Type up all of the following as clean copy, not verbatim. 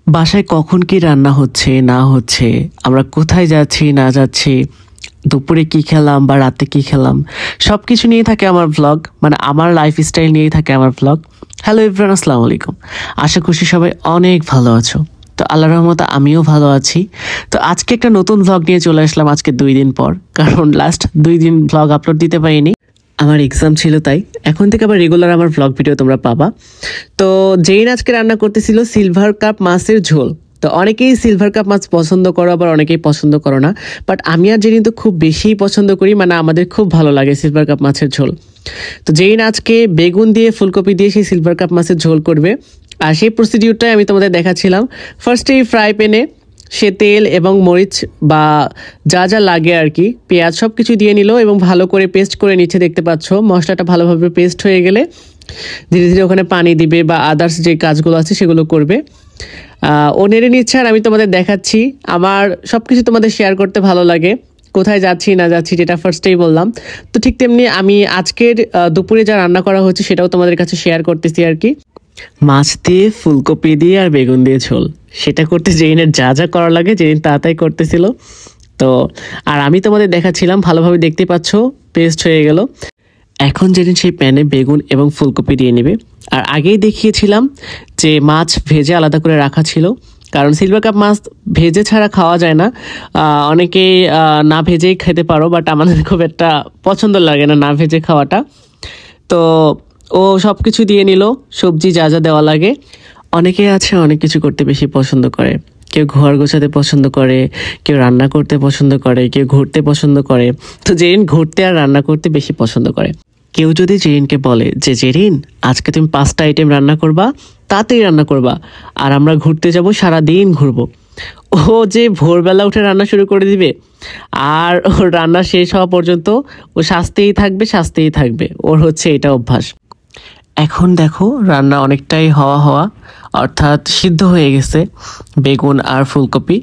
বাসায় কখন কি রান্না হচ্ছে না হচ্ছে, আমরা কোথায় যাচ্ছি না যাচ্ছি, দুপুরে কি খেলাম বা রাতে কি খেলাম, সব কিছু নিয়ে থাকে আমার ভ্লগ। মানে আমার লাইফস্টাইল নিয়েই থাকে আমার ভ্লগ। হ্যালো এভরিওয়ান, আসসালামু আলাইকুম। আশা করছি সবাই অনেক ভালো আছো। তো আল্লাহর রহমতে আমিও ভালো আছি। তো আজকে একটা নতুন ভ্লগ নিয়ে চলে আসলাম আজকে 2 দিন পর, কারণ লাস্ট 2 দিন ভ্লগ আপলোড দিতে পারিনি, আমার এক্সাম ছিল। তাই এখন থেকে আবার রেগুলার আমার ভ্লগ ভিডিও তোমরা পাবা। তো যেইন আজকে রান্না করতেছিল সিলভার কাপ মাছের ঝোল। তো অনেকেই সিলভার কাপ মাছ পছন্দ করো, আবার অনেকেই পছন্দ করো না, বাট আমি আর যেদিন তো খুব বেশি পছন্দ করি, মানে আমাদের খুব ভালো লাগে সিলভার কাপ মাছের ঝোল। তো যেইন আজকে বেগুন দিয়ে ফুলকপি দিয়ে সেই সিলভার কাপ মাছের ঝোল করবে, আর সেই প্রসিডিউরটাই আমি তোমাদের দেখাচ্ছিলাম। ফার্স্টেই ফ্রাই প্যানে সে তেল এবং মরিচ বা যা যা লাগে আর কি, পেঁয়াজ সব কিছু দিয়ে নিল এবং ভালো করে পেস্ট করে নিচ্ছে। দেখতে পাচ্ছ মশলাটা ভালোভাবে পেস্ট হয়ে গেলে ধীরে ধীরে ওখানে পানি দিবে বা আদার্স যে কাজগুলো আছে সেগুলো করবে। ও নেড়ে নিচ্ছে আর আমি তোমাদের দেখাচ্ছি। আমার সব কিছু তোমাদের শেয়ার করতে ভালো লাগে, কোথায় যাচ্ছি না যাচ্ছি, যেটা ফার্স্টেই বললাম। তো ঠিক তেমনি আমি আজকের দুপুরে যা রান্না করা হচ্ছে সেটাও তোমাদের কাছে শেয়ার করতেছি আর কি। মাছ দিয়ে ফুলকপি দিয়ে আর বেগুন দিয়ে ঝোল, সেটা করতে যেদিনের যা যা করা লাগে যেদিন তাড়াতাড়ি করতেছিল। তো আর আমি তোমাদের দেখাচ্ছিলাম, ভালোভাবে দেখতে পাচ্ছ পেস্ট হয়ে গেল। এখন যেদিন সেই প্যানে বেগুন এবং ফুলকপি দিয়ে নেবে। আর আগেই দেখিয়েছিলাম যে মাছ ভেজে আলাদা করে রাখা ছিল, কারণ সিলভার কাপ মাছ ভেজে ছাড়া খাওয়া যায় না। অনেকেই না ভেজেই খেতে পারো, বাট আমাদের খুব একটা পছন্দ লাগে না না ভেজে খাওয়াটা। তো ও সব কিছু দিয়ে নিল, সবজি যা যা দেওয়া লাগে। অনেকে আছে অনেক কিছু করতে বেশি পছন্দ করে, কেউ ঘর গোছাতে পছন্দ করে, কেউ রান্না করতে পছন্দ করে, কেউ ঘুরতে পছন্দ করে। তো জেরিন ঘুরতে আর রান্না করতে বেশি পছন্দ করে। কেউ যদি জেরিনকে বলে যে জেরিন আজকে তুমি 5টা আইটেম রান্না করবা, তাতেই রান্না করবা, আর আমরা ঘুরতে যাব, সারাদিন ঘুরবো, ও যে ভোরবেলা উঠে রান্না শুরু করে দিবে আর ওর রান্না শেষ হওয়া পর্যন্ত ও সাজতেই থাকবে সাজতেই থাকবে। ওর হচ্ছে এটা অভ্যাস। এখন দেখো রান্না অনেকটাই হওয়া অর্থাৎ সিদ্ধ হয়ে গেছে বেগুন আর ফুলকপি।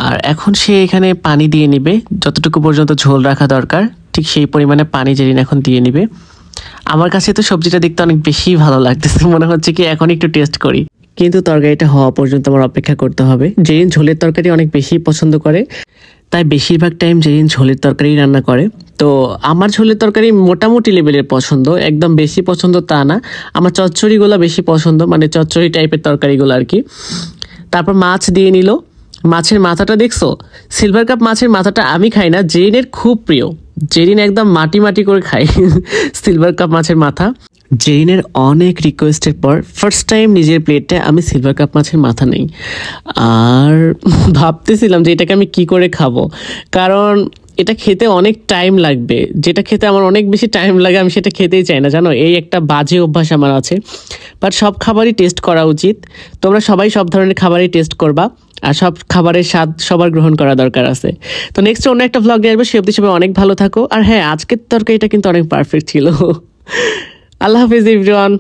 আর এখন সে এখানে পানি দিয়ে নিবে, যতটুকু পর্যন্ত ঝোল রাখা দরকার ঠিক সেই পরিমাণে পানি জেরিন এখন দিয়ে নিবে। আমার কাছে তো সবজিটা দেখতে অনেক বেশি ভালো লাগতেছে, মনে হচ্ছে কি এখন একটু টেস্ট করি, কিন্তু তরকারিটা হওয়া পর্যন্ত আমার অপেক্ষা করতে হবে। জেরিন ঝোলের তরকারি অনেক বেশি পছন্দ করে, তাই বেশিরভাগ টাইম জেরিন ঝোলের তরকারি রান্না করে। তো আমার ঝোলের তরকারি মোটামুটি লেভেলের পছন্দ, একদম বেশি পছন্দ তা না। আমার চচ্চড়িগুলো বেশি পছন্দ, মানে চচ্চড়ি টাইপের তরকারিগুলো আর কি। তারপর মাছ দিয়ে নিল। মাছের মাথাটা দেখছো, সিলভার কাপ মাছের মাথাটা আমি খাই না, জেরিনের খুব প্রিয়। জেরিন একদম মাটি মাটি করে খায় সিলভার কাপ মাছের মাথা। জেরিনের অনেক রিকোয়েস্টের পর ফার্স্ট টাইম নিজের প্লেটে আমি সিলভার কাপ মাছের মাথা নেই। আর ভাবতেছিলাম যে এটাকে আমি কি করে খাবো, কারণ এটা খেতে অনেক টাইম লাগবে। যেটা খেতে আমার অনেক বেশি টাইম লাগে আমি সেটা খেতেই চাই না, জানো, এই একটা বাজে অভ্যাস আমার আছে। বাট সব খাবারই টেস্ট করা উচিত। তোমরা সবাই সব ধরনের খাবারই টেস্ট করবা, আর সব খাবারের স্বাদ সবার গ্রহণ করা দরকার আছে। তো নেক্সট অন্য একটা ভ্লগ নিয়ে আসবো, সে অবধি সবাই অনেক ভালো থাকো। আর হ্যাঁ, আজকের তরকারিটা কিন্তু অনেক পারফেক্ট ছিল। আল্লাহ হাফিজ এভরিওয়ান।